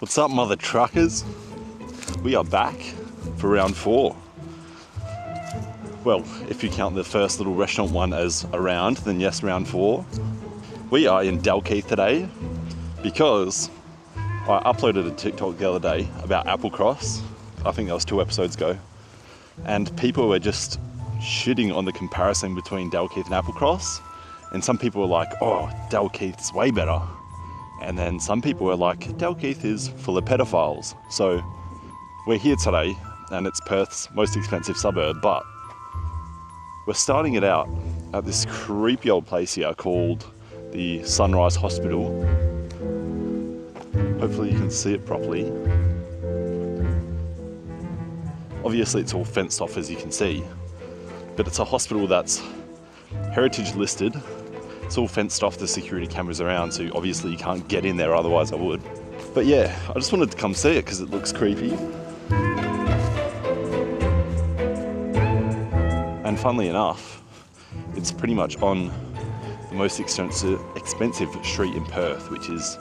What's up, mother truckers? We are back for round 4. Well, if you count the first little restaurant one as a round, then yes, round 4. We are in Dalkeith today because I uploaded a TikTok the other day about Applecross. I think that was 2 episodes ago. And people were just shitting on the comparison between Dalkeith and Applecross. And some people were like, oh, Dalkeith's way better. And then some people were like, Dalkeith is full of pedophiles. So we're here today, and it's Perth's most expensive suburb, but we're starting it out at this creepy old place here called the Sunrise Hospital. Hopefully you can see it properly. Obviously it's all fenced off, as you can see, but it's a hospital that's heritage listed. It's all fenced off, the security cameras around, so obviously you can't get in there, otherwise I would. But yeah, I just wanted to come see it because it looks creepy. And funnily enough, it's pretty much on the most expensive street in Perth, which is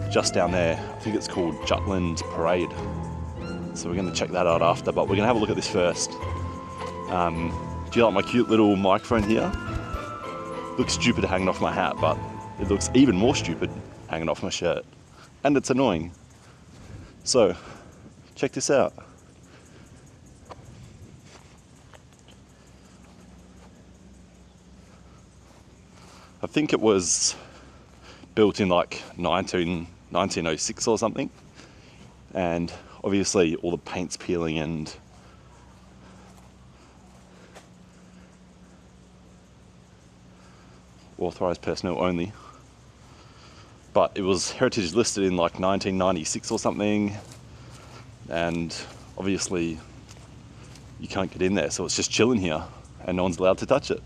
just down there. I think it's called Jutland Parade. So we're going to check that out after, but we're going to have a look at this first. Do you like my cute little microphone here? Looks stupid hanging off my hat, but it looks even more stupid hanging off my shirt. And it's annoying. So, check this out. I think it was built in like 1906 or something. And obviously all the paint's peeling and authorised personnel only, but it was heritage listed in like 1996 or something, and obviously you can't get in there, so it's just chilling here and no one's allowed to touch it.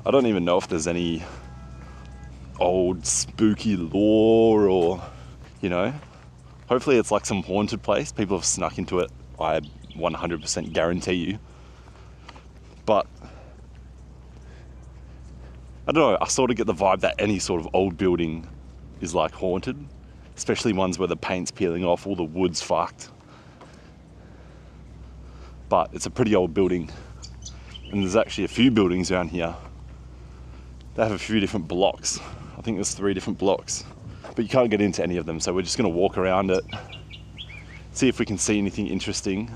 I don't even know if there's any old spooky lore or, you know, hopefully it's like some haunted place. People have snuck into it, I 100% guarantee you. But I don't know, I sort of get the vibe that any sort of old building is like haunted, especially ones where the paint's peeling off, all the wood's fucked. But it's a pretty old building, and there's actually a few buildings around here. They have a few different blocks. I think there's 3 different blocks, but you can't get into any of them, so we're just gonna walk around it, see if we can see anything interesting,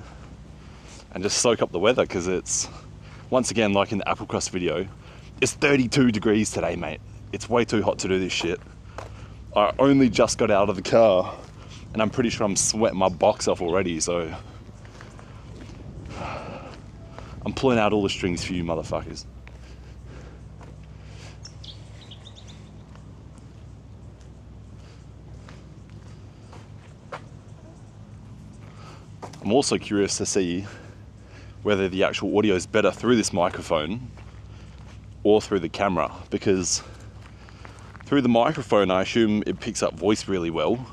and just soak up the weather, because it's, once again, like in the Applecross video, it's 32 degrees today, mate. It's way too hot to do this shit. I only just got out of the car, and I'm pretty sure I'm sweating my box off already, so I'm pulling out all the strings for you motherfuckers. I'm also curious to see whether the actual audio is better through this microphone or through the camera, because through the microphone I assume it picks up voice really well,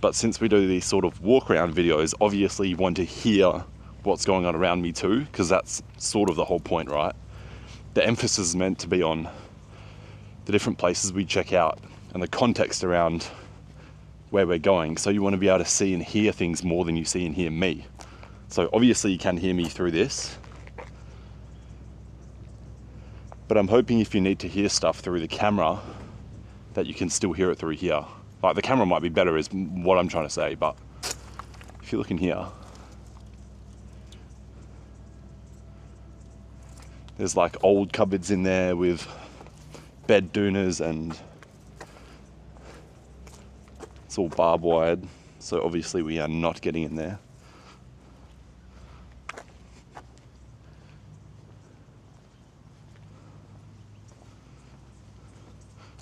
but since we do these sort of walk around videos, obviously you want to hear what's going on around me too, because that's sort of the whole point, right? The emphasis is meant to be on the different places we check out and the context around where we're going, so you want to be able to see and hear things more than you see and hear me. So obviously you can hear me through this, but I'm hoping if you need to hear stuff through the camera that you can still hear it through here. Like, the camera might be better is what I'm trying to say, but if you look in here, there's like old cupboards in there with bed doonas, and it's all barbed wired, so obviously we are not getting in there.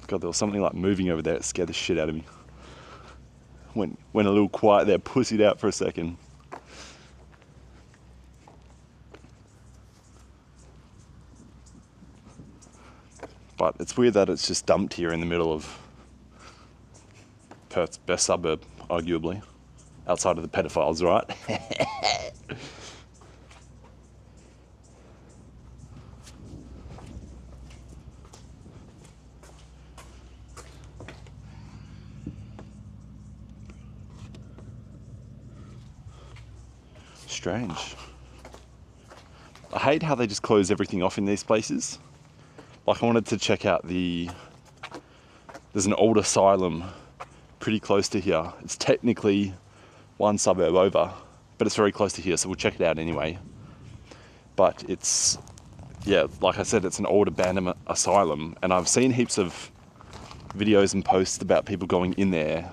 God, there was something like moving over there. It scared the shit out of me. Went a little quiet there, pussied out for a second. But it's weird that it's just dumped here in the middle of Perth's best suburb, arguably, outside of the pedophiles, right? Strange. I hate how they just close everything off in these places. Like I wanted to check out there's an old asylum pretty close to here. It's technically one suburb over, but it's very close to here, so we'll check it out anyway. But it's, yeah, like I said, it's an old abandoned asylum, and I've seen heaps of videos and posts about people going in there,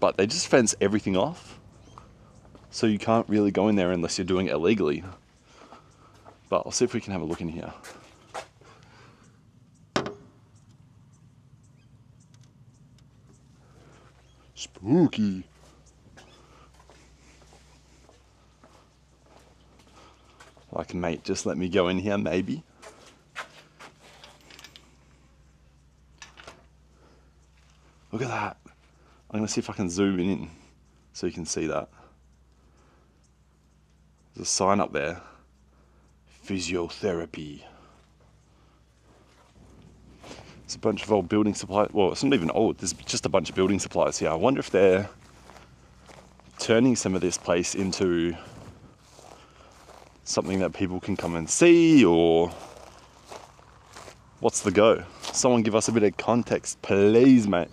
but they just fence everything off, so you can't really go in there unless you're doing it illegally. But I'll see if we can have a look in here. Spooky. Like, mate, just let me go in here, maybe. Look at that. I'm gonna see if I can zoom in so you can see that. There's a sign up there. Physiotherapy. It's a bunch of old building supplies. Well, it's not even old. There's just a bunch of building supplies here. I wonder if they're turning some of this place into something that people can come and see, or what's the go? Someone give us a bit of context, please, mate.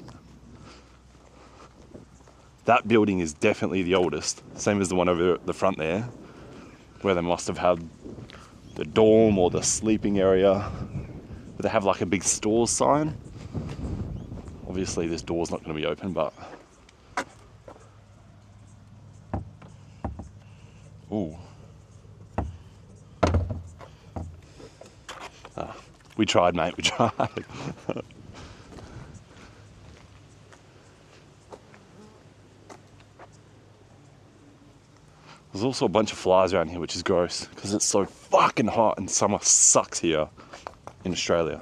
That building is definitely the oldest, same as the one over the front there, where they must have had the dorm or the sleeping area. But they have like a big stores sign. Obviously this door's not going to be open, but ooh. We tried, mate, we tried. There's also a bunch of flies around here, which is gross, because it's so fucking hot and summer sucks here in Australia.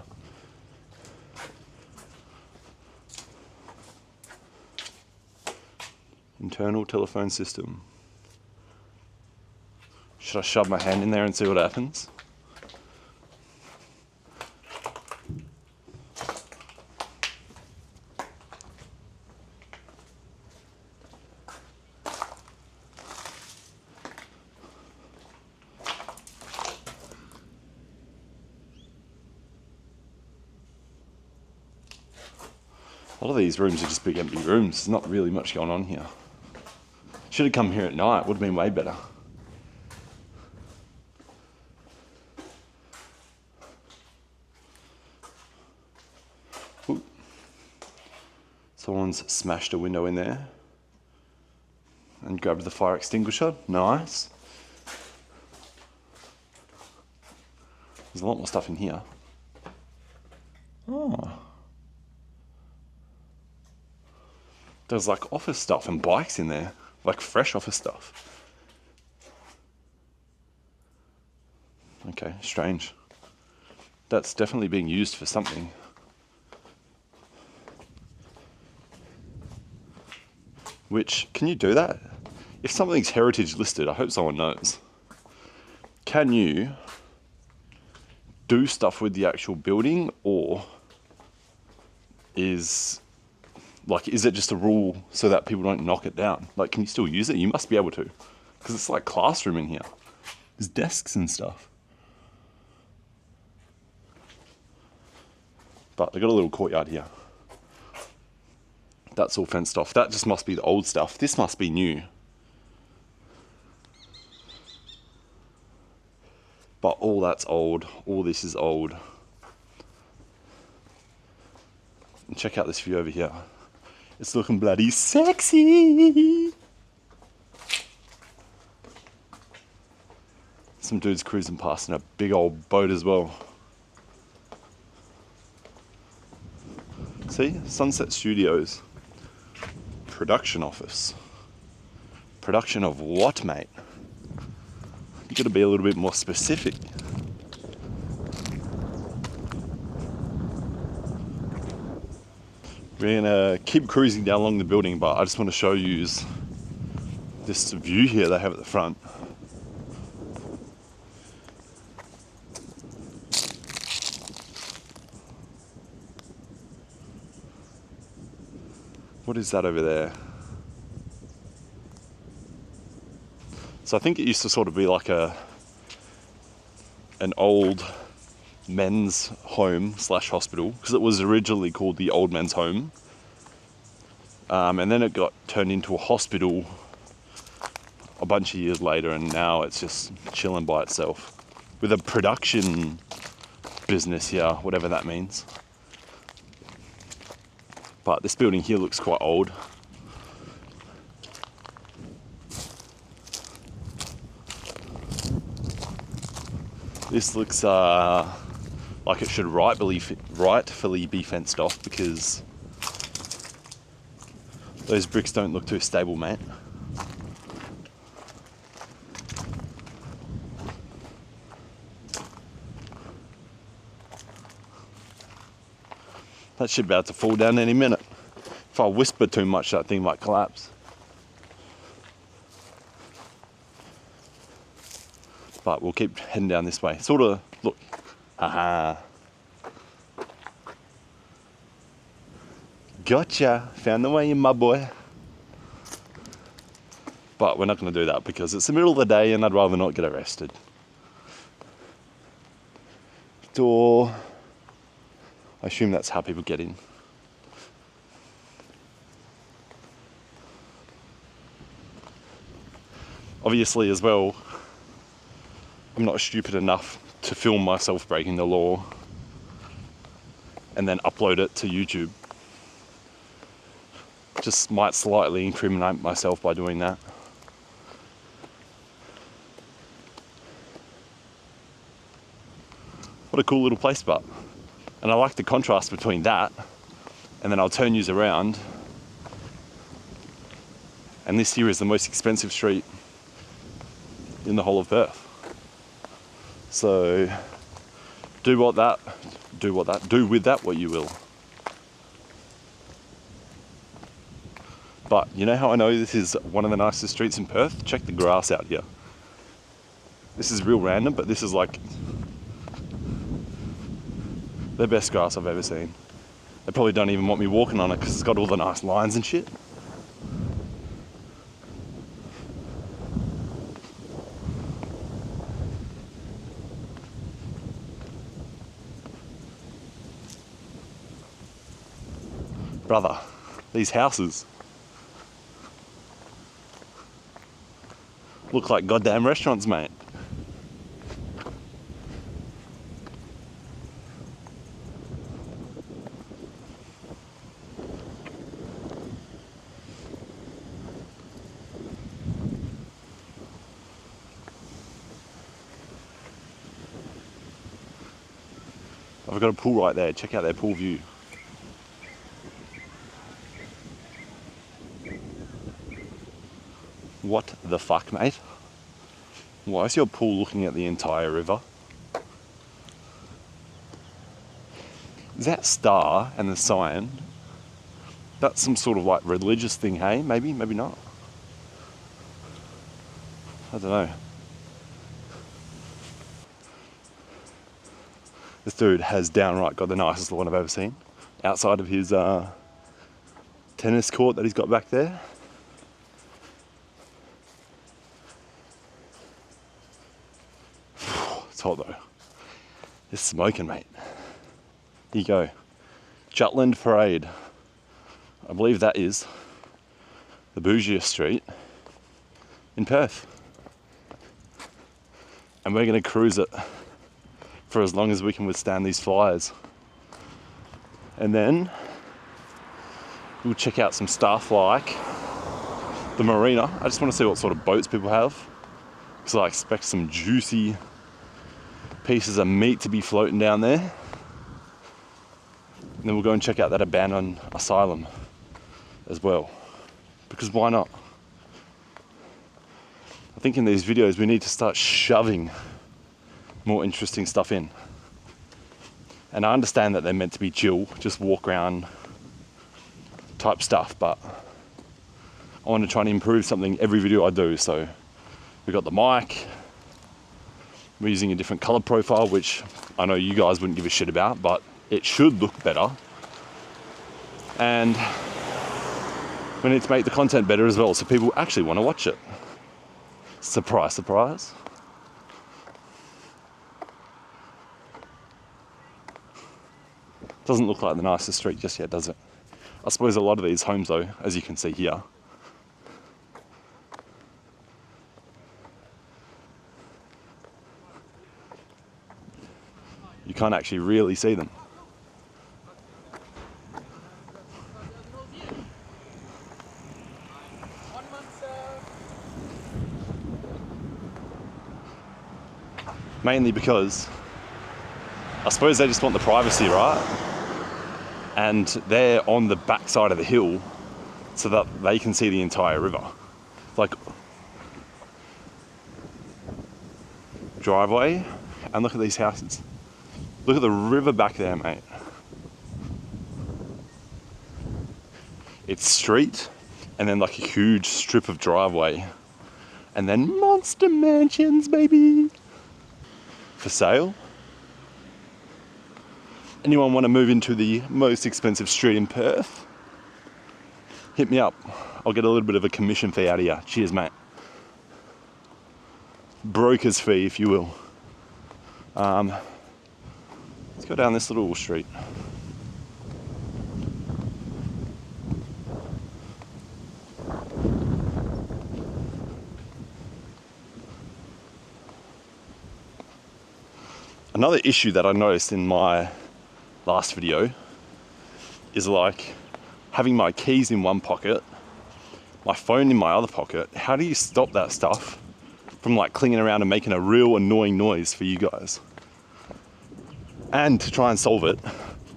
Internal telephone system. Should I shove my hand in there and see what happens? A lot of these rooms are just big empty rooms. There's not really much going on here. Should have come here at night, would have been way better. Ooh. Someone's smashed a window in there and grabbed the fire extinguisher. Nice. There's a lot more stuff in here. Oh. There's like office stuff and bikes in there, like fresh office stuff. Okay, strange. That's definitely being used for something. Which, can you do that? If something's heritage listed, I hope someone knows. Can you do stuff with the actual building, or is it just a rule so that people don't knock it down? Like, can you still use it? You must be able to, because it's like classroom in here. There's desks and stuff. But they've got a little courtyard here. That's all fenced off. That just must be the old stuff. This must be new. But all that's old. All this is old. And check out this view over here. It's looking bloody sexy. Some dudes cruising past in a big old boat as well. See? Sunset Studios. Production office. Production of what, mate? You gotta be a little bit more specific. We're gonna keep cruising down along the building, but I just want to show you this view here they have at the front. What is that over there? So I think it used to sort of be like an old men's home / hospital, because it was originally called the Old Men's Home. And then it got turned into a hospital a bunch of years later, and now it's just chilling by itself with a production business here, whatever that means. But this building here looks quite old. This looks like it should rightfully be fenced off, because those bricks don't look too stable, mate. That shit about to fall down any minute. If I whisper too much, that thing might collapse. But we'll keep heading down this way. Sort of, look, haha. Gotcha, found the way in, my boy. But we're not going to do that because it's the middle of the day and I'd rather not get arrested. Door. I assume that's how people get in. Obviously as well, I'm not stupid enough to film myself breaking the law and then upload it to YouTube. Just might slightly incriminate myself by doing that. What a cool little place, but. And I like the contrast between that, and then I'll turn yous around, and this here is the most expensive street in the whole of Perth. So do with that what you will. But you know how I know this is one of the nicest streets in Perth? Check the grass out here. This is real random, but this is like the best grass I've ever seen. They probably don't even want me walking on it because it's got all the nice lines and shit. Brother, these houses look like goddamn restaurants, mate. I've got a pool right there. Check out their pool view. What the fuck, mate? Why is your pool looking at the entire river? Is that star and the sign? That's some sort of like religious thing, hey? Maybe, maybe not. I don't know. This dude has downright got the nicest lawn I've ever seen. Outside of his tennis court that he's got back there. It's hot though. It's smoking, mate. Here you go. Jutland Parade. I believe that is the bougiest street in Perth. And we're going to cruise it for as long as we can withstand these fires. And then we'll check out some stuff like the marina. I just want to see what sort of boats people have, because I expect some juicy pieces of meat to be floating down there. And then we'll go and check out that abandoned asylum as well, because why not? I think in these videos we need to start shoving more interesting stuff in. And I understand that they're meant to be chill, just walk around type stuff, but I want to try and improve something every video I do. So we've got the mic, we're using a different color profile, which I know you guys wouldn't give a shit about, but it should look better. And we need to make the content better as well, so people actually want to watch it. Surprise, surprise. Doesn't look like the nicest street just yet, does it? I suppose a lot of these homes though, as you can see here, you can't actually really see them. Mainly because I suppose they just want the privacy, right? And they're on the back side of the hill so that they can see the entire river. Like, driveway, and look at these houses. Look at the river back there, mate. It's street, and then like a huge strip of driveway. And then monster mansions, baby. For sale. Anyone want to move into the most expensive street in Perth? Hit me up. I'll get a little bit of a commission fee out of you. Cheers, mate. Broker's fee, if you will. Let's go down this little street. Another issue that I noticed in my last video is like having my keys in one pocket, my phone in my other pocket. How do you stop that stuff from like clinging around and making a real annoying noise for you guys? And to try and solve it,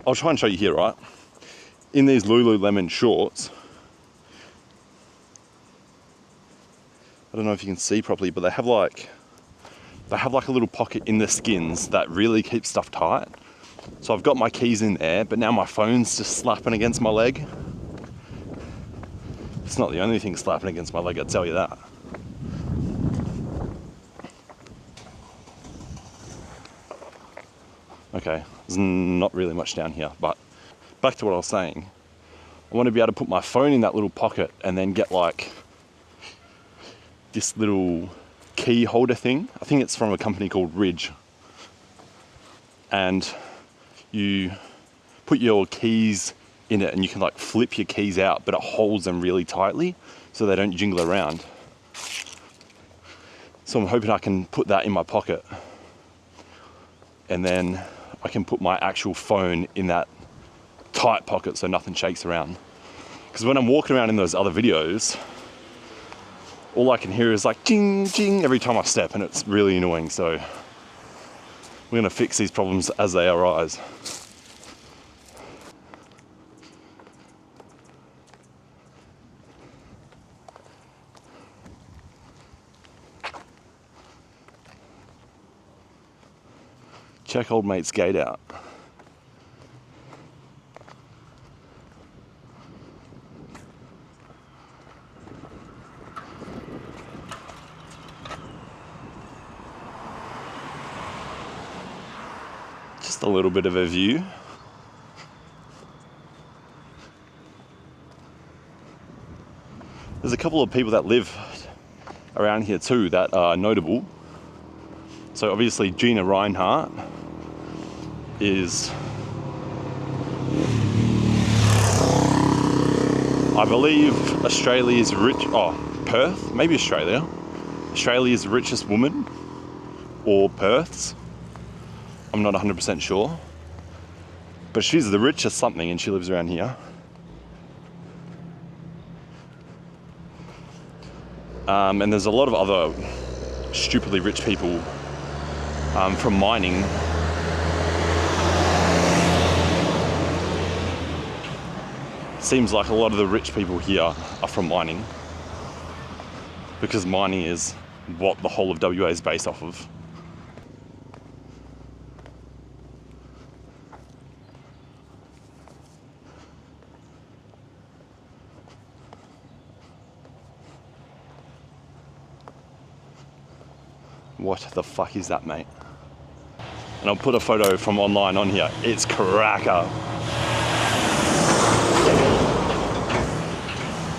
I'll try and show you here, right? In these Lululemon shorts, I don't know if you can see properly, but they have like a little pocket in the skins that really keeps stuff tight. So I've got my keys in there, but now my phone's just slapping against my leg. It's not the only thing slapping against my leg, I'll tell you that. Okay, there's not really much down here, but back to what I was saying. I want to be able to put my phone in that little pocket and then get like this little key holder thing. I think it's from a company called Ridge. And you put your keys in it and you can like flip your keys out, but it holds them really tightly so they don't jingle around. So I'm hoping I can put that in my pocket and then I can put my actual phone in that tight pocket so nothing shakes around. Because when I'm walking around in those other videos, all I can hear is like ding, ding every time I step, and it's really annoying. So we're gonna fix these problems as they arise. Check old mate's gate out. Just a little bit of a view. There's a couple of people that live around here too that are notable. So obviously Gina Rinehart is, I believe, Australia's Perth, maybe Australia. Australia's richest woman, or Perth's. I'm not 100% sure. But she's the richest something and she lives around here. And there's a lot of other stupidly rich people from mining. Seems like a lot of the rich people here are from mining, because mining is what the whole of WA is based off of. What the fuck is that, mate? And I'll put a photo from online on here. It's cracker.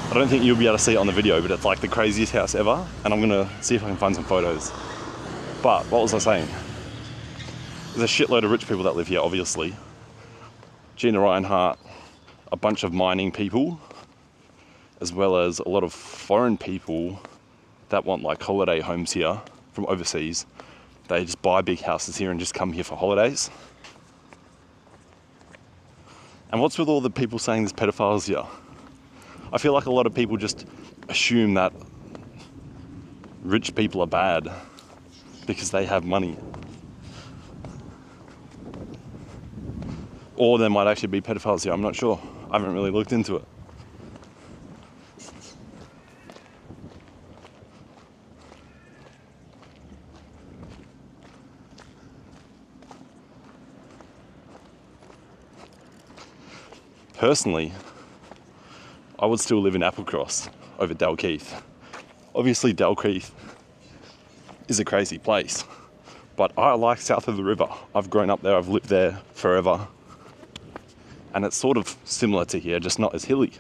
I don't think you'll be able to see it on the video, but it's like the craziest house ever, and I'm gonna see if I can find some photos. But what was I saying? There's a shitload of rich people that live here, obviously. Gina Rinehart, a bunch of mining people, as well as a lot of foreign people that want like holiday homes here from overseas. They just buy big houses here and just come here for holidays. And what's with all the people saying there's pedophiles here? I feel like a lot of people just assume that rich people are bad because they have money. Or there might actually be pedophiles here, I'm not sure. I haven't really looked into it. Personally, I would still live in Applecross over Dalkeith. Obviously Dalkeith is a crazy place, but I like south of the river. I've grown up there, I've lived there forever. And it's sort of similar to here, just not as hilly.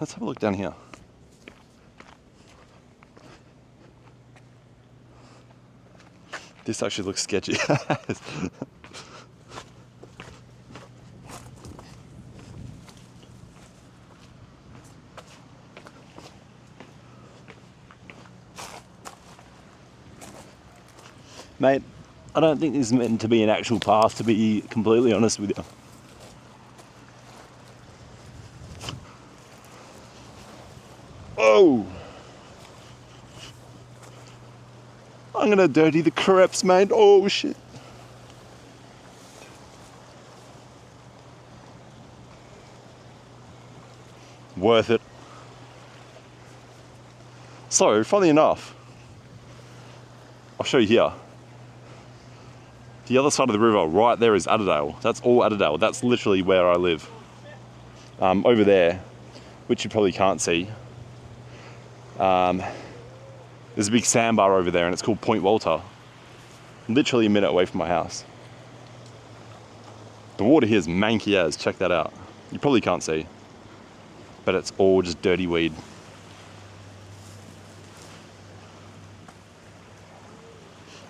Let's have a look down here. This actually looks sketchy. Mate, I don't think this is meant to be an actual path, to be completely honest with you. Oh! I'm gonna dirty the creps, mate. Oh shit. Worth it. So, funny enough, I'll show you here. The other side of the river, right there, is Adderdale. That's all Adderdale. That's literally where I live. Over there, which you probably can't see, there's a big sandbar over there and it's called Point Walter. Literally a minute away from my house. The water here is manky as, check that out. You probably can't see, but it's all just dirty weed.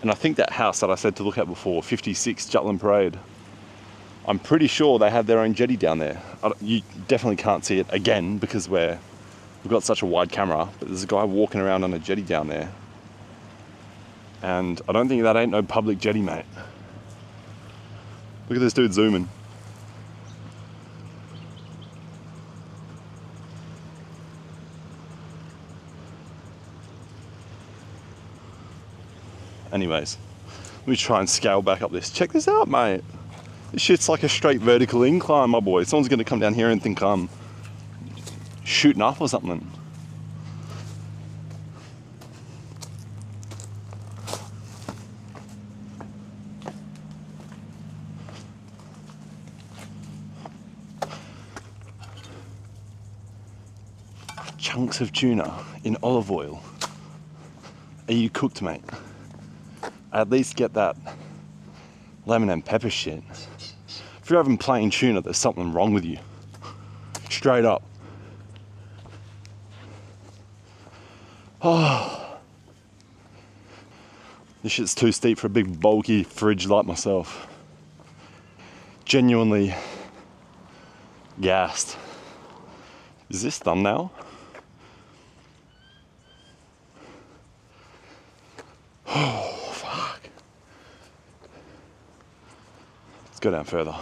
And I think that house that I said to look at before, 56 Jutland Parade, I'm pretty sure they have their own jetty down there. You definitely can't see it again because we've got such a wide camera, but there's a guy walking around on a jetty down there. And I don't think that ain't no public jetty, mate. Look at this dude zooming. Anyways, let me try and scale back up this. Check this out, mate. This shit's like a straight vertical incline, my boy. Someone's gonna come down here and think I'm shooting up or something. Chunks of tuna in olive oil. Are you cooked, mate? At least get that lemon and pepper shit. If you're having plain tuna, there's something wrong with you. Straight up. Oh, this shit's too steep for a big bulky fridge like myself. Genuinely gassed. Is this thumbnail? Oh. Let's go down further.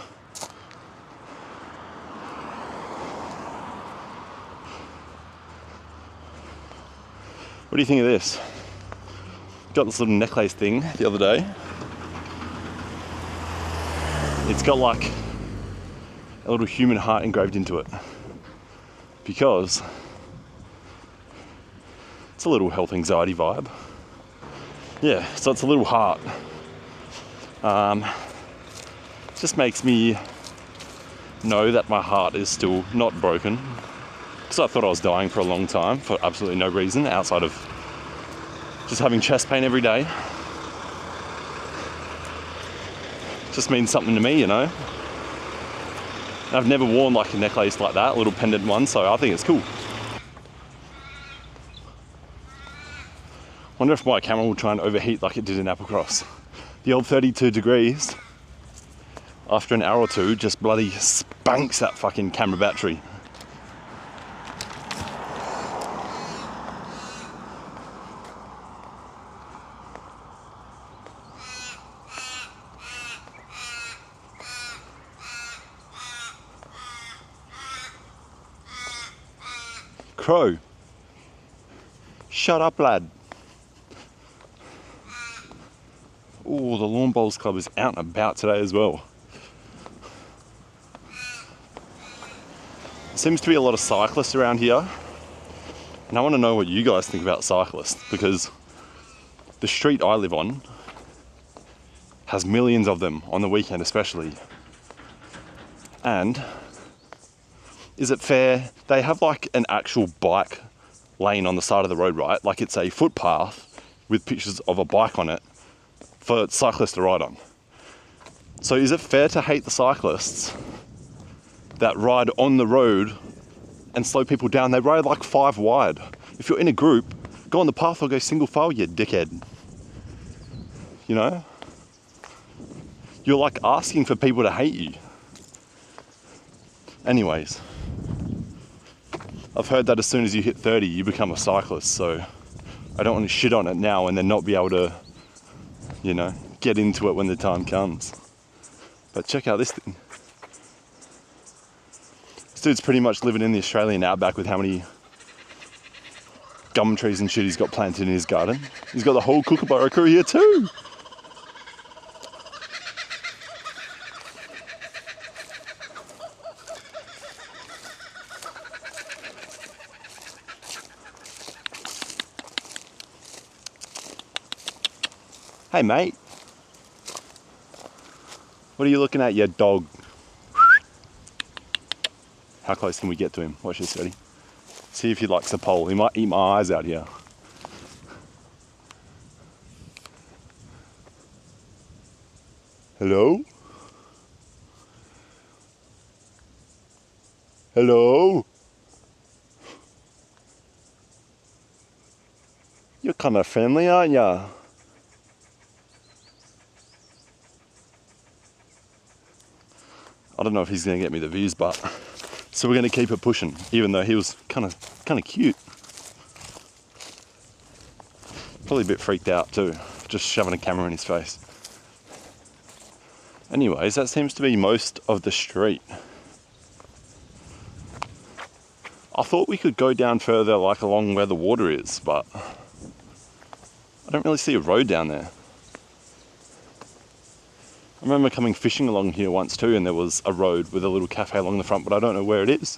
What do you think of this? Got this little necklace thing the other day. It's got like a little human heart engraved into it because it's a little health anxiety vibe. Yeah, so it's a little heart. Just makes me know that my heart is still not broken, because I thought I was dying for a long time for absolutely no reason outside of just having chest pain every day. Just means something to me, you know. I've never worn like a necklace like that, a little pendant one, so I think it's cool. Wonder if my camera will try and overheat like it did in Applecross. The old 32 degrees, after an hour or two, just bloody spanks that fucking camera battery. Crow. Shut up, lad. Oh, the Lawn Bowls Club is out and about today as well. There seems to be a lot of cyclists around here. And I want to know what you guys think about cyclists, because the street I live on has millions of them on the weekend especially. And is it fair? They have like an actual bike lane on the side of the road, right? Like it's a footpath with pictures of a bike on it for cyclists to ride on. So is it fair to hate the cyclists that ride on the road and slow people down? They ride like 5 wide. If you're in a group, go on the path or go single file, you dickhead. You know? You're like asking for people to hate you. Anyways, I've heard that as soon as you hit 30, you become a cyclist, so I don't want to shit on it now and then not be able to, you know, get into it when the time comes. But check out this thing. This dude's pretty much living in the Australian outback with how many gum trees and shit he's got planted in his garden. He's got the whole Kookaburra crew here too. Hey mate, what are you looking at, you dog? How close can we get to him? Watch this, ready? See if he likes the pole. He might eat my eyes out here. Hello? Hello? You're kind of friendly, aren't ya? I don't know if he's going to get me the views, but so we're going to keep it pushing, even though he was kind of cute. Probably a bit freaked out too, just shoving a camera in his face. Anyways, that seems to be most of the street. I thought we could go down further, like along where the water is, but I don't really see a road down there. I remember coming fishing along here once too, and there was a road with a little cafe along the front, but I don't know where it is.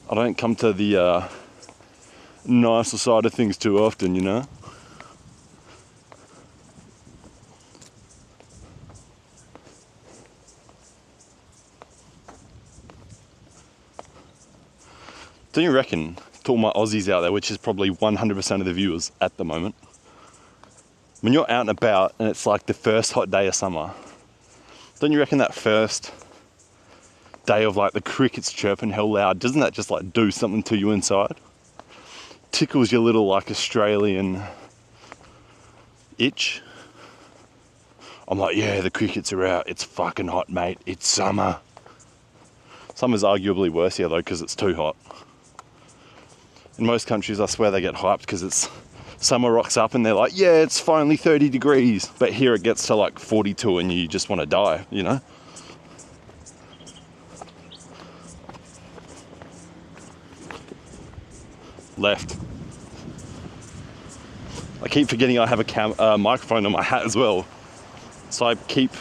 I don't come to the nicer side of things too often, you know. Don't you reckon, to all my Aussies out there, which is probably 100% of the viewers at the moment, when you're out and about and it's like the first hot day of summer, don't you reckon that first day of like the crickets chirping hell loud, doesn't that just like do something to you inside? Tickles your little like Australian itch. I'm like, yeah, the crickets are out. It's fucking hot, mate. It's summer. Summer's arguably worse here though, because it's too hot. In most countries, I swear they get hyped because it's summer rocks up and they're like, yeah, it's finally 30 degrees. But here it gets to like 42 and you just want to die, you know? Left. I keep forgetting I have a microphone on my hat as well. So I keep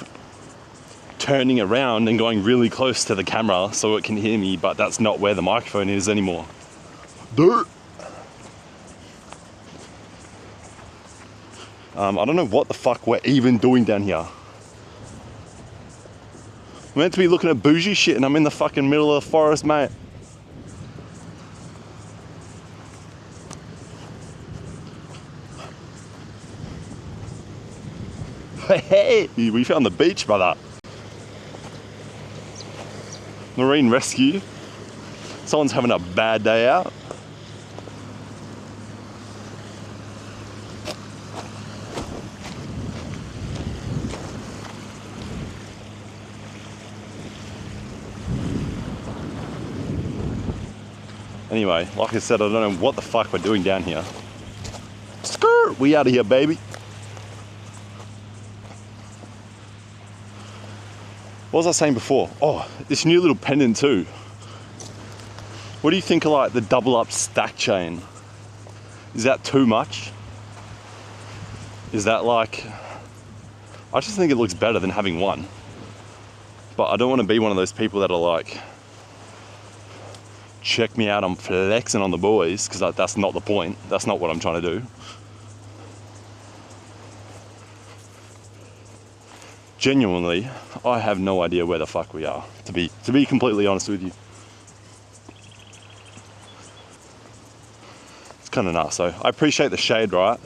turning around and going really close to the camera so it can hear me, but that's not where the microphone is anymore. I don't know what the fuck we're even doing down here. We're meant to be looking at bougie shit and I'm in the fucking middle of the forest, mate. Hey, we found the beach, brother. Marine rescue. Someone's having a bad day out. Anyway, like I said, I don't know what the fuck we're doing down here. Skirt! We out of here, baby. What was I saying before? Oh, this new little pendant too. What do you think of like the double up stack chain? Is that too much? Is that like... I just think it looks better than having one. But I don't want to be one of those people that are like, check me out, I'm flexing on the boys, because that's not the point. That's not what I'm trying to do. Genuinely, I have no idea where the fuck we are, to be completely honest with you. It's kind of nice, so I appreciate the shade, right?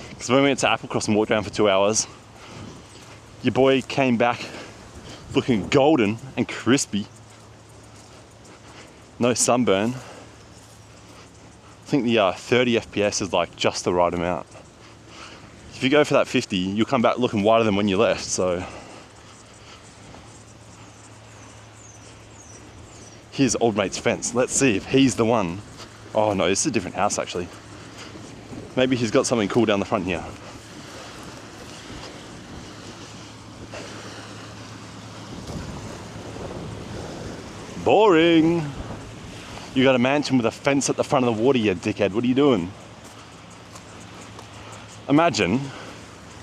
Because when we went to Applecross and walked around for 2 hours, your boy came back looking golden and crispy. No sunburn. I think the 30 FPS is like just the right amount. If you go for that 50, you'll come back looking whiter than when you left, so. Here's old mate's fence. Let's see if he's the one. Oh no, this is a different house actually. Maybe he's got something cool down the front here. Boring. You got a mansion with a fence at the front of the water, you dickhead. What are you doing? Imagine,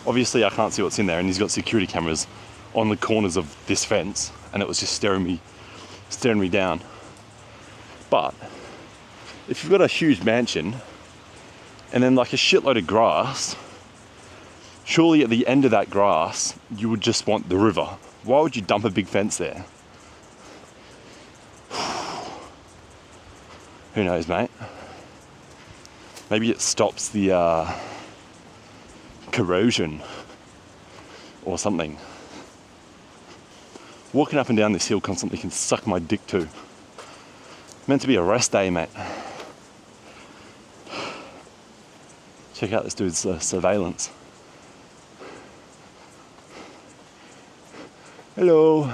obviously I can't see what's in there, and he's got security cameras on the corners of this fence, and it was just staring me down. But if you've got a huge mansion and then like a shitload of grass, surely at the end of that grass you would just want the river. Why would you dump a big fence there? Who knows, mate? Maybe it stops the corrosion or something. Walking up and down this hill constantly can suck my dick too. Meant to be a rest day, mate. Check out this dude's surveillance. Hello.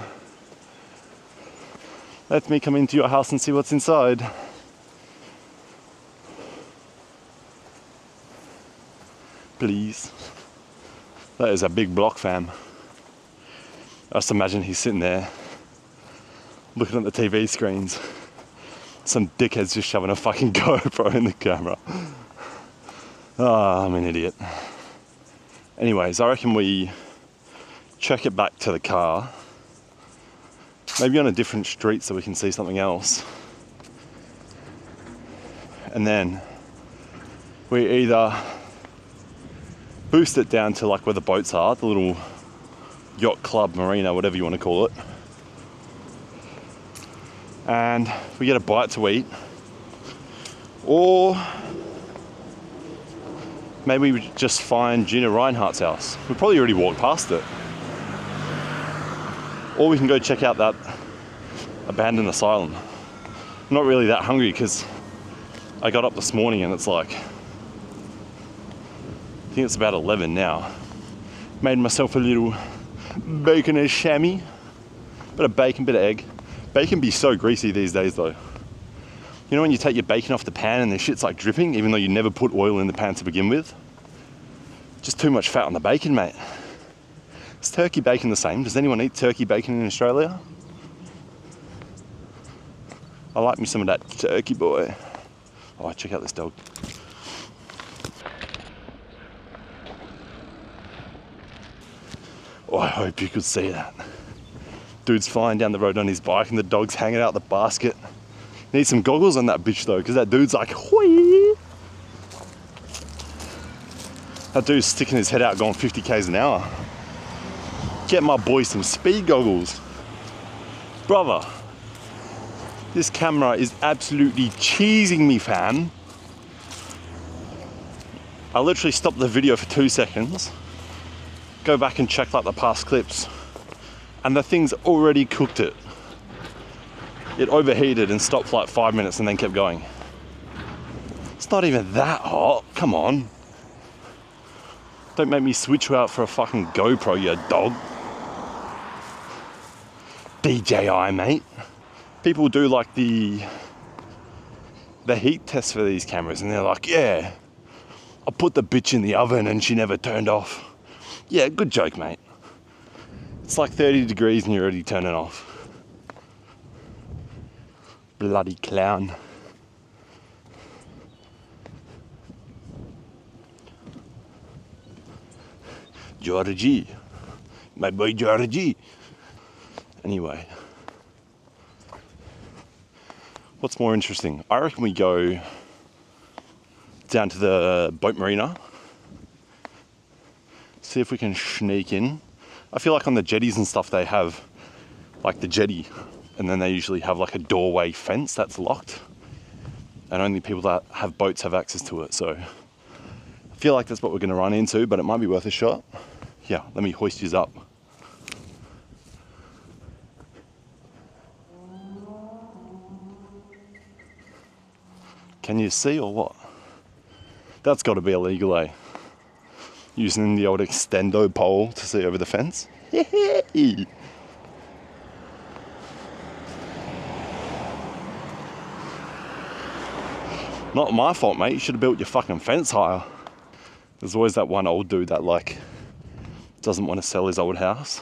Let me come into your house and see what's inside. Please. That is a big block, fam. I just imagine he's sitting there looking at the TV screens. Some dickhead's just shoving a fucking GoPro in the camera. I'm an idiot. Anyways, I reckon we check it back to the car. Maybe on a different street so we can see something else. And then we either boost it down to like where the boats are, the little yacht club, marina, whatever you want to call it. And we get a bite to eat. Or maybe we just find Gina Rinehart's house. We probably already walked past it. Or we can go check out that abandoned asylum. I'm not really that hungry because I got up this morning and it's like, I think it's about 11 now. Made myself a little bacon and chamois. Bit of bacon, bit of egg. Bacon be so greasy these days though. You know when you take your bacon off the pan and the shit's like dripping, even though you never put oil in the pan to begin with? Just too much fat on the bacon, mate. Is turkey bacon the same? Does anyone eat turkey bacon in Australia? I like me some of that turkey, boy. Oh, check out this dog. Oh, I hope you could see that. Dude's flying down the road on his bike and the dog's hanging out the basket. Need some goggles on that bitch though, because that dude's like, whee! That dude's sticking his head out going 50 k's an hour. Get my boy some speed goggles. Brother, this camera is absolutely cheesing me, fam. I literally stopped the video for 2 seconds, go back and check like the past clips, and the thing's already cooked it. It overheated and stopped for like 5 minutes and then kept going. It's not even that hot, come on. Don't make me switch you out for a fucking GoPro, you dog. DJI, mate. People do like the heat test for these cameras and they're like, yeah, I put the bitch in the oven and she never turned off. Yeah, good joke, mate. It's like 30 degrees and you're already turning off. Bloody clown. Georgie. My boy Georgie. Anyway. What's more interesting? I reckon we go down to the boat marina. See if we can sneak in. I feel like on the jetties and stuff they have like the jetty and then they usually have like a doorway fence that's locked and only people that have boats have access to it. So I feel like that's what we're going to run into, but it might be worth a shot. Yeah, let me hoist you up. Can you see or what? That's got to be illegal, eh? Using the old extendo pole to see over the fence. Not my fault, mate. You should have built your fucking fence higher. There's always that one old dude that like doesn't want to sell his old house,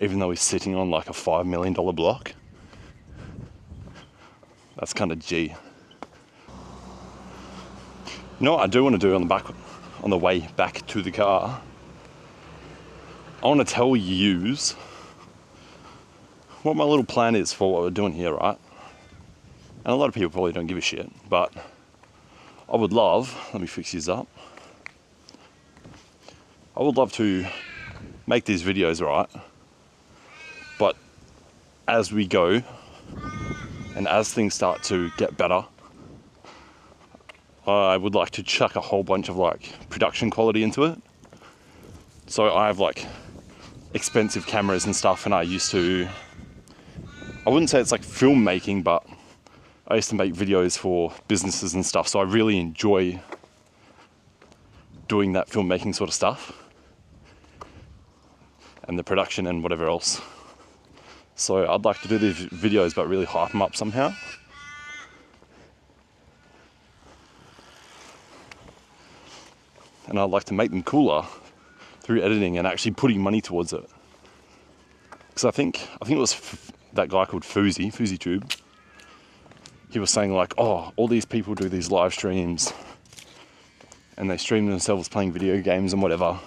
even though he's sitting on like a $5 million block. That's kind of G. You know what I do want to do on the way back to the car? I want to tell yous what my little plan is for what we're doing here, right? And a lot of people probably don't give a shit, but I would love, let me fix these up. I would love to make these videos, right? But as we go and as things start to get better, I would like to chuck a whole bunch of like production quality into it. So I have like expensive cameras and stuff, and I wouldn't say it's like filmmaking, but I used to make videos for businesses and stuff. So I really enjoy doing that filmmaking sort of stuff and the production and whatever else. So I'd like to do these videos but really hype them up somehow. And I'd like to make them cooler through editing and actually putting money towards it. Because I think it was that guy called FouseyTube. He was saying like, oh, all these people do these live streams and they stream themselves playing video games and whatever,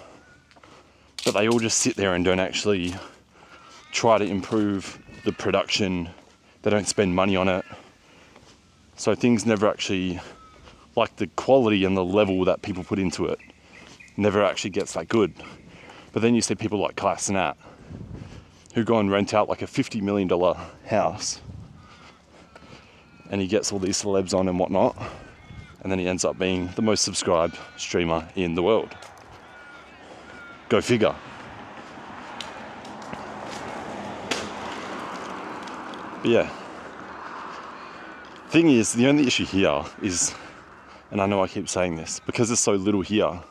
but they all just sit there and don't actually try to improve the production. They don't spend money on it. So things never actually, like the quality and the level that people put into it never actually gets that good. But then you see people like Kai Cenat who go and rent out like a $50 million house and he gets all these celebs on and whatnot, and then he ends up being the most subscribed streamer in the world. Go figure. But yeah, thing is, the only issue here is, and I know I keep saying this, because there's so little here,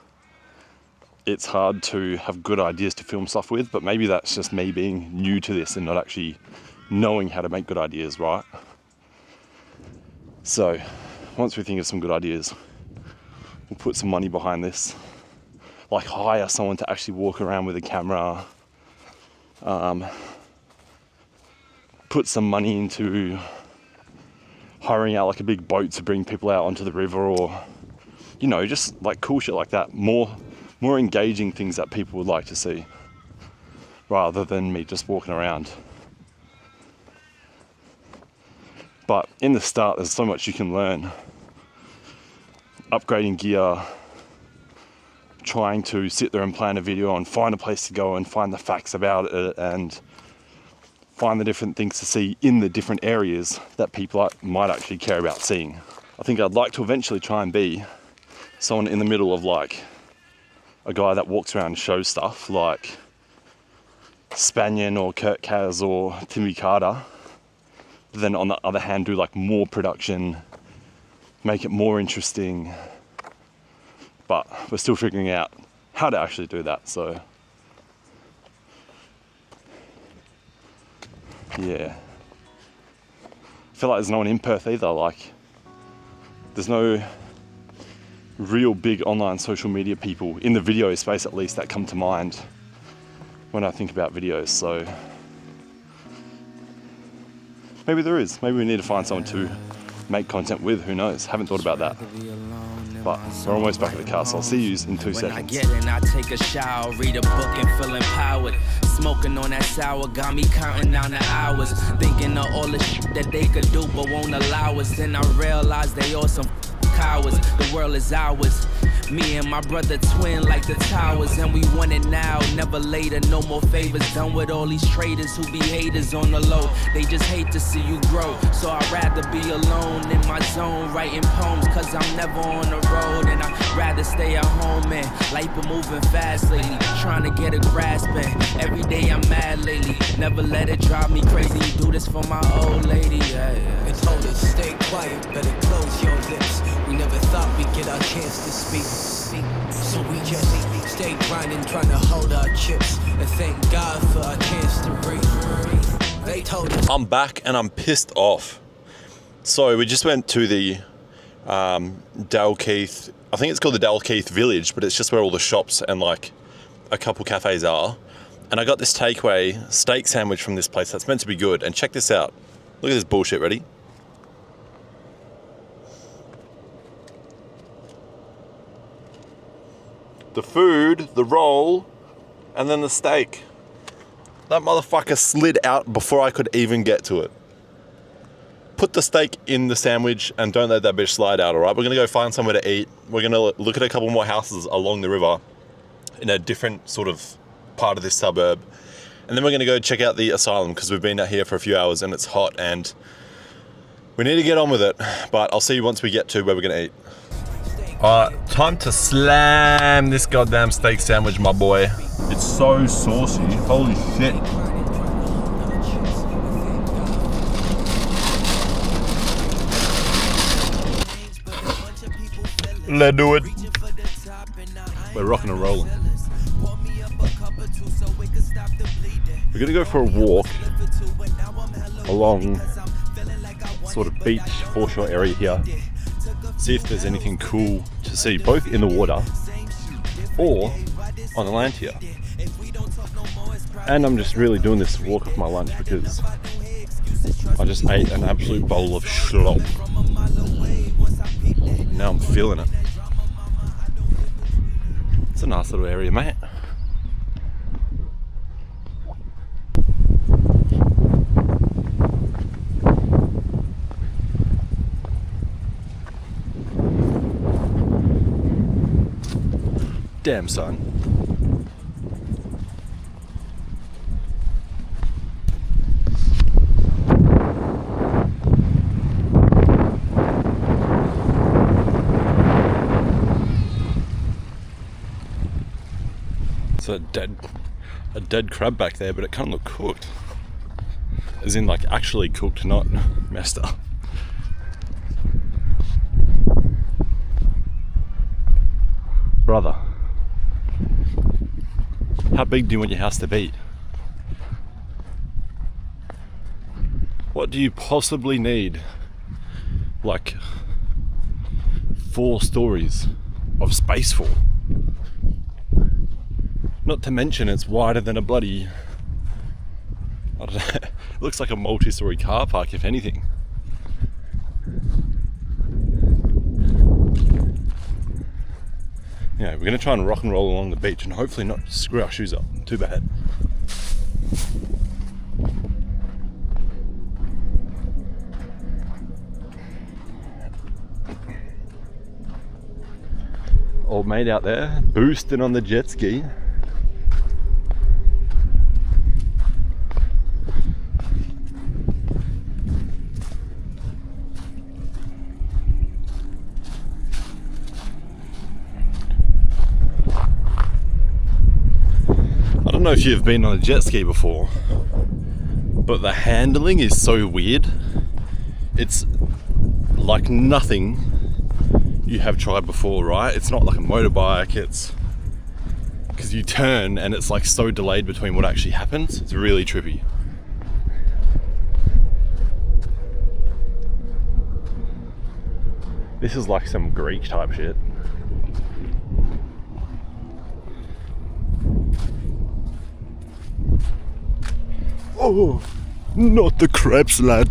it's hard to have good ideas to film stuff with, but maybe that's just me being new to this and not actually knowing how to make good ideas, right? So, once we think of some good ideas, we'll put some money behind this, like hire someone to actually walk around with a camera, put some money into hiring out like a big boat to bring people out onto the river, or, you know, just like cool shit like that, more engaging things that people would like to see, rather than me just walking around. But in the start, there's so much you can learn. Upgrading gear, trying to sit there and plan a video and find a place to go and find the facts about it and find the different things to see in the different areas that people might actually care about seeing. I think I'd like to eventually try and be someone in the middle of like a guy that walks around and shows stuff like Spanian or Kurt Kaz or Timmy Carter, but then on the other hand do like more production, make it more interesting, but we're still figuring out how to actually do that. So yeah, I feel like there's no one in Perth either. Like there's no real big online social media people in the video space, at least, that come to mind when I think about videos. So maybe there is. Maybe we need to find someone to make content with. Who knows? Haven't thought about that. But we're almost back at the car, so I'll see you in 2 seconds. When I get in, I take a shower, read a book and feel empowered. Smoking on that sour got me counting down the hours, thinking of all the shit that they could do but won't allow us. Then I realized they all some cowards. The world is ours. Me and my brother twin like the towers, and we want it now, never later. No more favors done with all these traitors who be haters on the low. They just hate to see you grow, so I'd rather be alone in my zone writing poems, cause I'm never on the road, and I'd rather stay at home. And life been moving fast lately, trying to get a grasp, and every day I'm mad lately. Never let it drive me crazy. You do this for my old lady. Yeah. They told us stay quiet, better close your lips. We never thought we'd get our chance to speak. So we just stay grinding, trying to hold our chips, and thank God for our chance to breathe. They told us. I'm back and I'm pissed off. So we just went to the Dalkeith, I think it's called the Dalkeith Village, but it's just where all the shops and like a couple cafes are. And I got this takeaway steak sandwich from this place that's meant to be good. And check this out. Look at this bullshit, ready? The food, the roll, and then the steak. That motherfucker slid out before I could even get to it. Put the steak in the sandwich and don't let that bitch slide out, alright? We're gonna go find somewhere to eat. We're gonna look at a couple more houses along the river in a different sort of part of this suburb. And then we're gonna go check out the asylum because we've been out here for a few hours and it's hot and we need to get on with it. But I'll see you once we get to where we're gonna eat. Alright, time to slam this goddamn steak sandwich, my boy. It's so saucy, holy shit. Let's do it. We're rocking and rolling. We're gonna go for a walk along sort of beach foreshore area here. See if there's anything cool to see, both in the water or on the land here. And I'm just really doing this walk off my lunch because I just ate an absolute bowl of schlop. Now I'm feeling it. It's a nice little area, mate. Damn, son. It's a dead crab back there, but it kind of looked cooked. As in, like, actually cooked, not messed up. Brother. How big do you want your house to be? What do you possibly need? Like 4 stories of space for? Not to mention it's wider than a bloody, I don't know, it looks like a multi-story car park if anything. Yeah, we're gonna try and rock and roll along the beach and hopefully not screw our shoes up too bad. Old mate out there, boosting on the jet ski. know if you've been on a jet ski before, but the handling is so weird. It's like nothing you have tried before, right? It's not like a motorbike, it's because you turn and it's like so delayed between what actually happens. It's really trippy. This is like some Greek type shit. Oh, not the crabs, lad.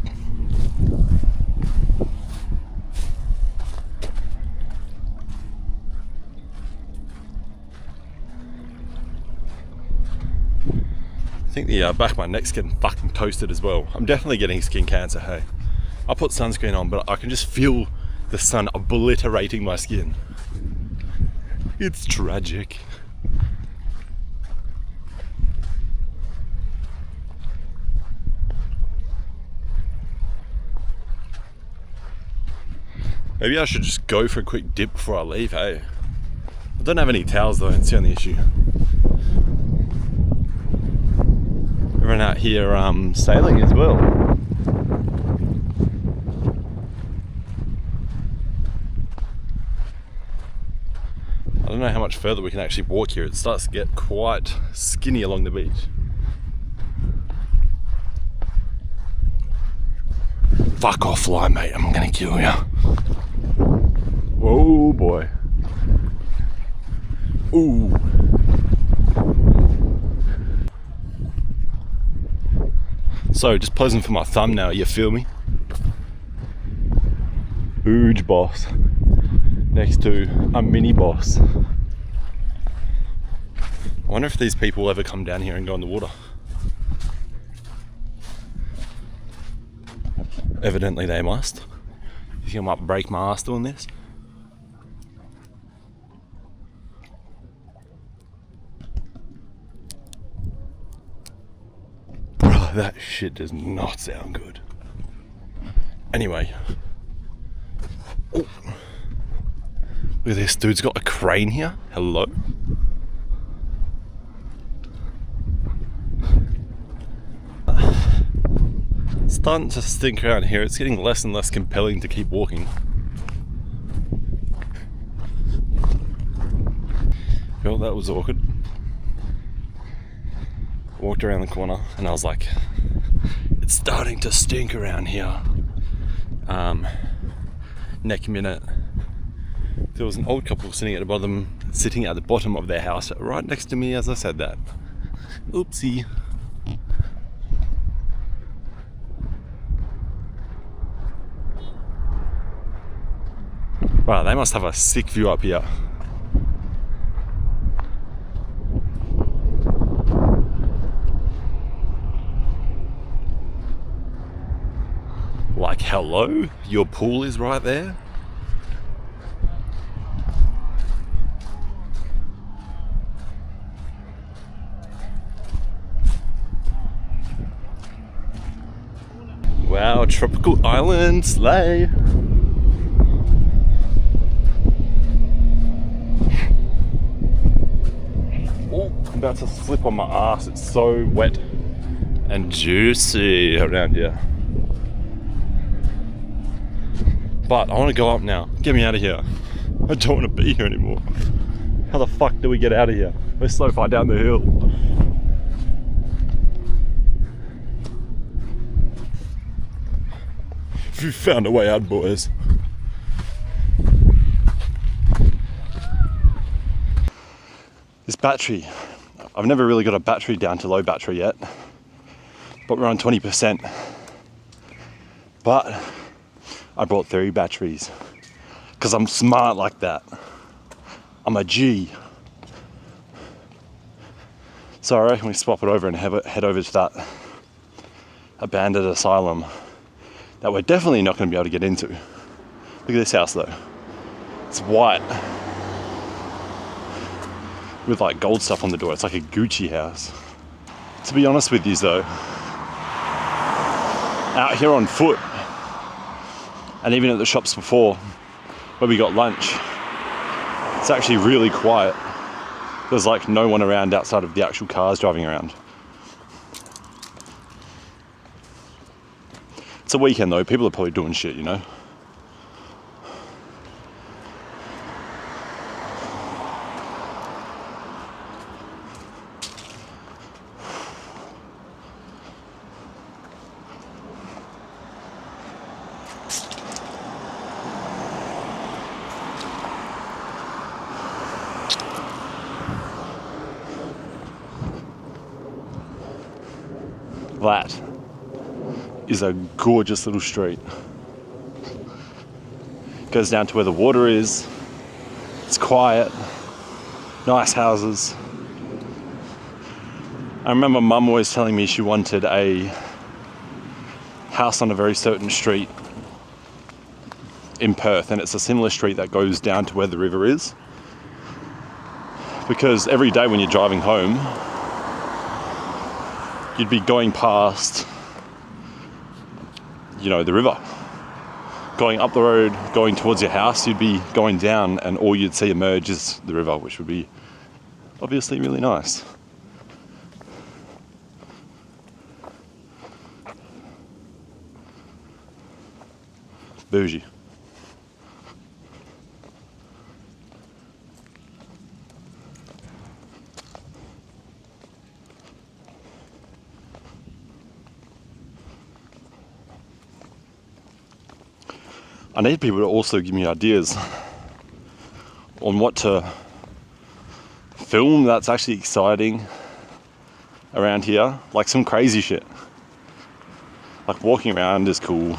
I think the back of my neck's getting fucking toasted as well. I'm definitely getting skin cancer, hey. I put sunscreen on, but I can just feel the sun obliterating my skin. It's tragic. Maybe I should just go for a quick dip before I leave, hey? I don't have any towels though, it's the only issue. Everyone out here sailing as well. I don't know how much further we can actually walk here. It starts to get quite skinny along the beach. Fuck off, fly, mate. I'm gonna kill you. Whoa, boy. Ooh. So, just posing for my thumbnail, you feel me? Huge boss next to a mini boss. I wonder if these people will ever come down here and go in the water. Evidently they must. You think I might break my ass doing this? Bro, that shit does not sound good. Anyway. Oh. Look at this, dude's got a crane here. Hello? It's starting to stink around here. It's getting less and less compelling to keep walking. Well, that was awkward. Walked around the corner and I was like, it's starting to stink around here. Next minute, there was an old couple sitting at the bottom of their house right next to me as I said that. Oopsie. Wow, they must have a sick view up here. Like, hello? Your pool is right there? Wow, tropical island, slay! Oh, I'm about to slip on my ass. It's so wet and juicy around here. But I want to go up now. Get me out of here. I don't want to be here anymore. How the fuck do we get out of here? We're so far down the hill. We found a way out, boys. This battery, I've never really got a battery down to low battery yet, but we're on 20%. But I brought 3 batteries because I'm smart like that. I'm a G. So I reckon we swap it over and head over to that abandoned asylum that we're definitely not going to be able to get into. Look at this house though. It's white with like gold stuff on the door. It's like a Gucci house. To be honest with you though, out here on foot, and even at the shops before where we got lunch, it's actually really quiet. There's like no one around outside of the actual cars driving around. It's a weekend though, people are probably doing shit, you know. That is a gorgeous little street. Goes down to where the water is. It's quiet. Nice houses. I remember Mum always telling me she wanted a house on a very certain street in Perth, and it's a similar street that goes down to where the river is. Because every day when you're driving home, you'd be going past, you know, the river. Going up the road, going towards your house, you'd be going down and all you'd see emerge is the river, which would be obviously really nice. Bougie. I need people to also give me ideas on what to film that's actually exciting around here. Like some crazy shit. Like walking around is cool,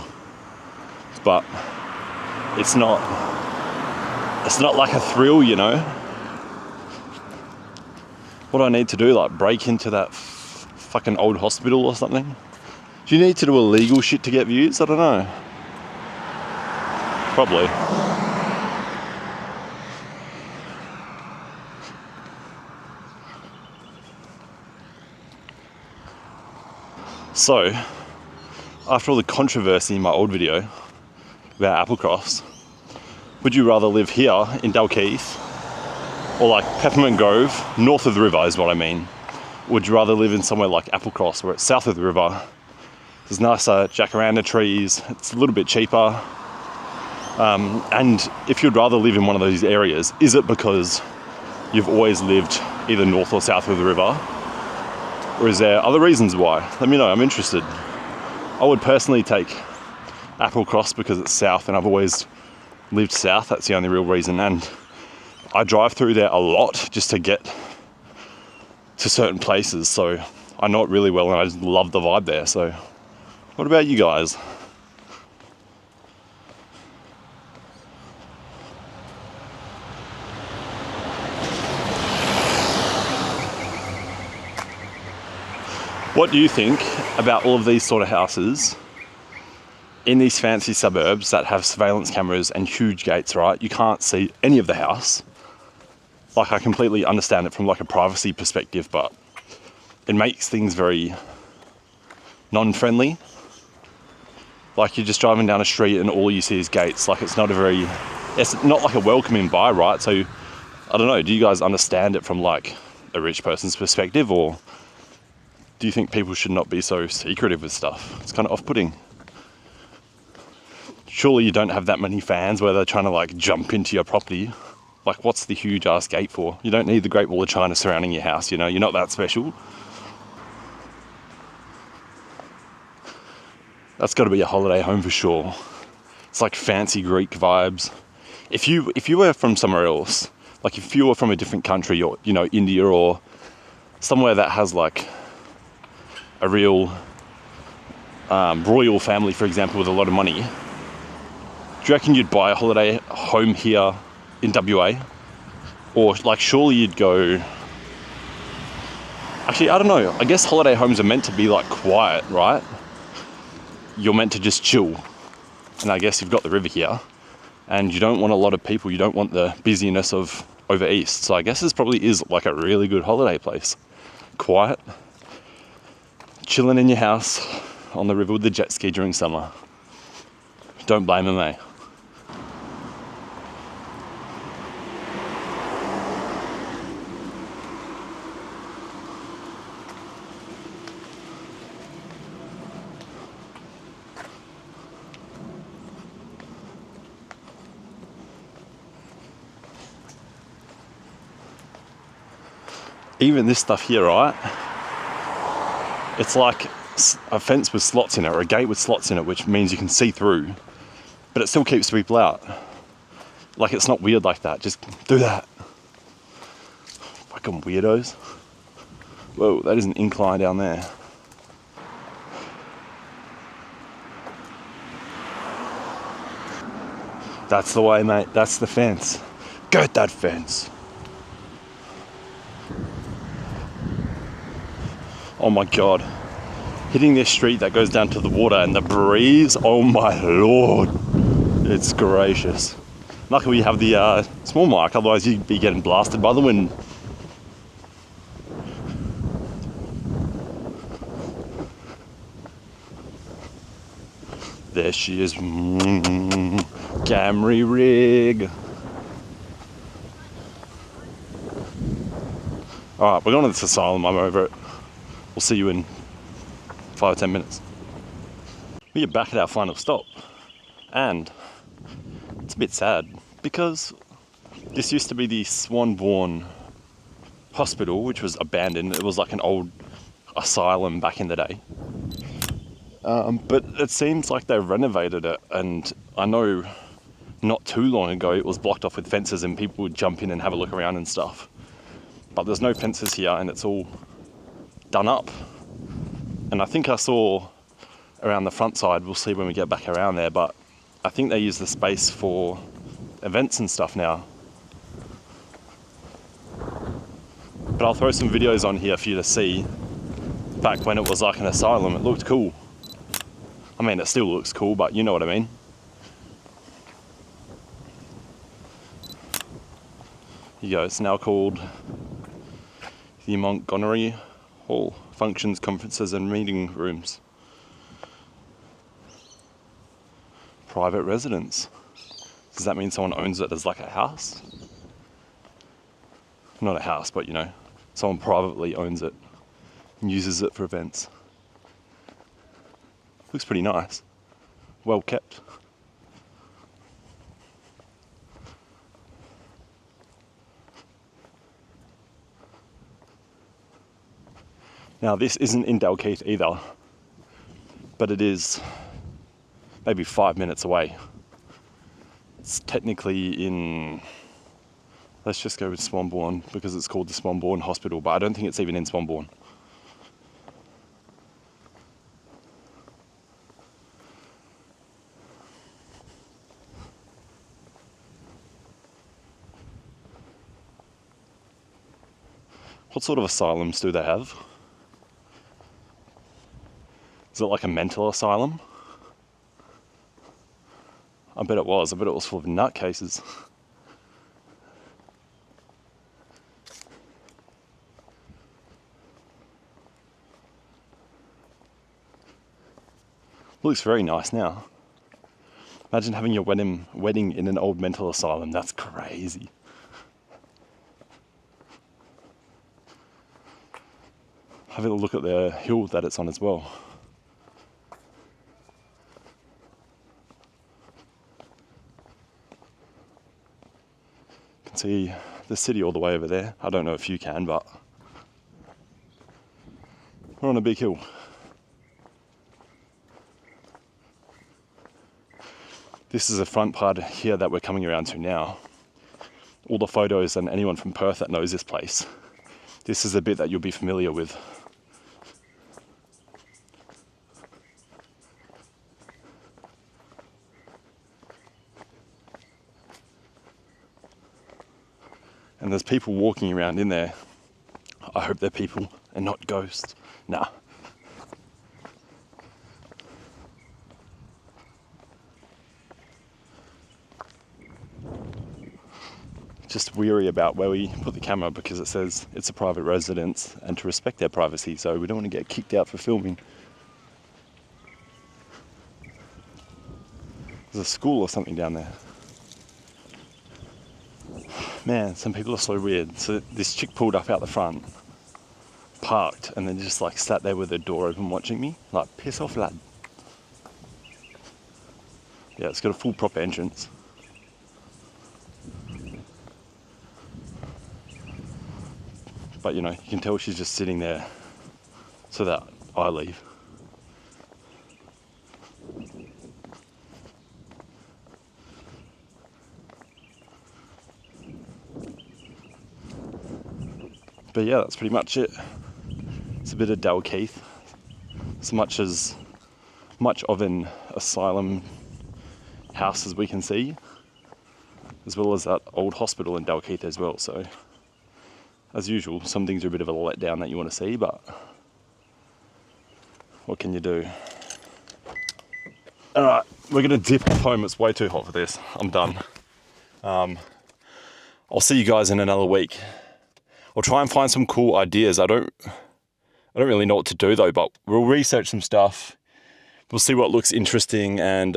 but it's not like a thrill, you know? What do I need to do? Like break into that fucking old hospital or something? Do you need to do illegal shit to get views? I don't know. Probably. So, after all the controversy in my old video about Applecross, would you rather live here in Dalkeith or like Peppermint Grove, north of the river is what I mean? Would you rather live in somewhere like Applecross where it's south of the river? There's nicer jacaranda trees, it's a little bit cheaper. And if you'd rather live in one of those areas, is it because you've always lived either north or south of the river? Or is there other reasons why? Let me know, I'm interested. I would personally take Applecross because it's south and I've always lived south, that's the only real reason. And I drive through there a lot just to get to certain places, so I know it really well and I just love the vibe there. So what about you guys? What do you think about all of these sort of houses in these fancy suburbs that have surveillance cameras and huge gates, right? You can't see any of the house. Like, I completely understand it from like a privacy perspective, but it makes things very non-friendly. Like, you're just driving down a street and all you see is gates. Like, it's not like a welcoming by, right? So, I don't know, do you guys understand it from like a rich person's perspective, or do you think people should not be so secretive with stuff? It's kind of off-putting. Surely you don't have that many fans where they're trying to like jump into your property. Like, what's the huge ass gate for? You don't need the Great Wall of China surrounding your house, you know? You're not that special. That's got to be a holiday home for sure. It's like fancy Greek vibes. If you were from somewhere else, like if you were from a different country, or, you know, India or somewhere that has like a real royal family, for example, with a lot of money, do you reckon you'd buy a holiday home here in WA? Or like, surely you'd go... Actually, I don't know. I guess holiday homes are meant to be like quiet, right? You're meant to just chill. And I guess you've got the river here and you don't want a lot of people. You don't want the busyness of over east. So I guess this probably is like a really good holiday place. Quiet. Chilling in your house on the river with the jet ski during summer. Don't blame them, eh? even this stuff here, right? It's like a fence with slots in it, or a gate with slots in it, which means you can see through, but it still keeps people out. Like, it's not weird like that. Just do that. Fucking weirdos. Whoa, that is an incline down there. That's the way, mate. That's the fence. Get that fence. Oh my God. Hitting this street that goes down to the water and the breeze, oh my Lord. It's gracious. Luckily we have the small mic, otherwise you'd be getting blasted by the wind. There she is. Camry rig. Alright, we're going to this asylum. I'm over it. We'll see you in 5 or 10 minutes. We are back at our final stop. And it's a bit sad because this used to be the Swanbourne hospital, which was abandoned. It was like an old asylum back in the day. But it seems like they've renovated it, and I know not too long ago it was blocked off with fences and people would jump in and have a look around and stuff. But there's no fences here and it's all done up. And I think I saw around the front side, we'll see when we get back around there, but I think they use the space for events and stuff now. But I'll throw some videos on here for you to see back when it was like an asylum. It looked cool. I mean, it still looks cool, but you know what I mean. Here you go, it's now called the Montgomery Hall. Functions, conferences and meeting rooms. Private residence. Does that mean someone owns it as like a house? Not a house, but you know, someone privately owns it and uses it for events. Looks pretty nice. Well kept. Now this isn't in Dalkeith either, but it is maybe 5 minutes away. It's technically in, let's just go with Swanbourne because it's called the Swanbourne Hospital, but I don't think it's even in Swanbourne. What sort of asylums do they have? Is it like a mental asylum? I bet it was. I bet it was full of nutcases. Looks very nice now. Imagine having your wedding in an old mental asylum. That's crazy. Have a look at the hill that it's on as well. You can see the city all the way over there. I don't know if you can, but we're on a big hill. This is the front part here that we're coming around to now. All the photos and anyone from Perth that knows this place, this is a bit that you'll be familiar with. And there's people walking around in there. I hope they're people and not ghosts. Nah. Just weary about where we put the camera because it says it's a private residence and to respect their privacy, so we don't want to get kicked out for filming. There's a school or something down there. Man, some people are so weird. So this chick pulled up out the front, parked, and then just like sat there with her door open watching me. Like, piss off, lad. Yeah, it's got a full proper entrance. But you know, you can tell she's just sitting there so that I leave. But yeah, that's pretty much it. It's a bit of Dalkeith. As much of an asylum house as we can see, as well as that old hospital in Dalkeith as well. So, as usual, some things are a bit of a letdown that you want to see, but what can you do? Alright, we're going to dip off home. It's way too hot for this. I'm done. I'll see you guys in another week. I'll try and find some cool ideas. I don't really know what to do though, but we'll research some stuff. We'll see what looks interesting, and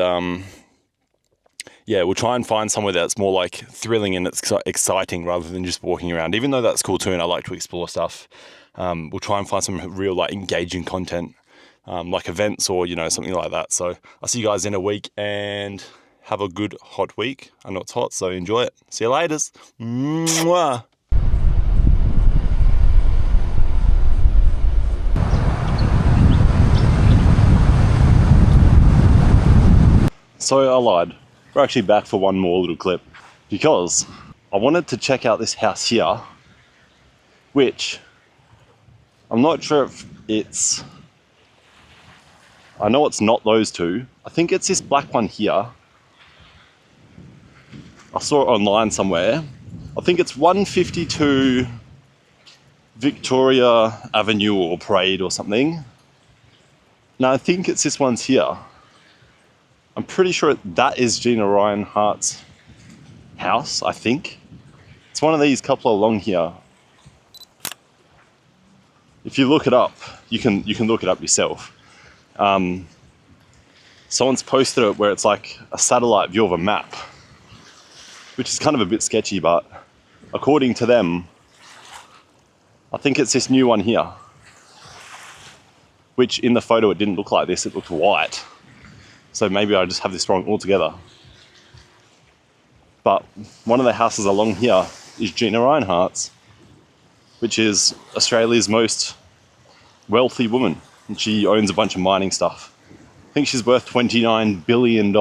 yeah, we'll try and find somewhere that's more like thrilling and it's exciting rather than just walking around. Even though that's cool too, and I like to explore stuff, we'll try and find some real like engaging content, like events or you know something like that. So I'll see you guys in a week, and have a good hot week. I know it's hot, so enjoy it. See you later. Mwah. So I lied. We're actually back for one more little clip because I wanted to check out this house here, which I'm not sure if it's, I know it's not those two. I think it's this black one here. I saw it online somewhere. I think it's 152 Victoria Avenue or Parade or something. No, I think it's this one's here. I'm pretty sure that is Gina Rinehart's house, I think. It's one of these couple along here. If you look it up, you can look it up yourself. Someone's posted it where it's like a satellite view of a map, which is kind of a bit sketchy, but according to them, I think it's this new one here, which in the photo it didn't look like this, it looked white. So maybe I just have this wrong altogether. But one of the houses along here is Gina Rinehart's, which is Australia's most wealthy woman. And she owns a bunch of mining stuff. I think she's worth $29 billion.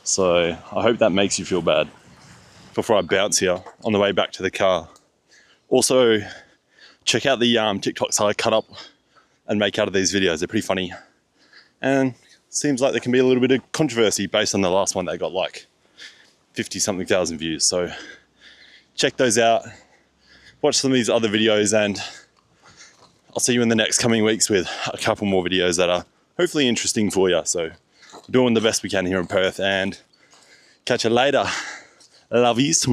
So I hope that makes you feel bad. Before I bounce here on the way back to the car. Also, check out the TikToks I cut up and make out of these videos. They're pretty funny. And seems like there can be a little bit of controversy based on the last one that got like 50-something thousand views. So check those out. Watch some of these other videos, and I'll see you in the next coming weeks with a couple more videos that are hopefully interesting for you. So we're doing the best we can here in Perth, and catch you later. Love yous.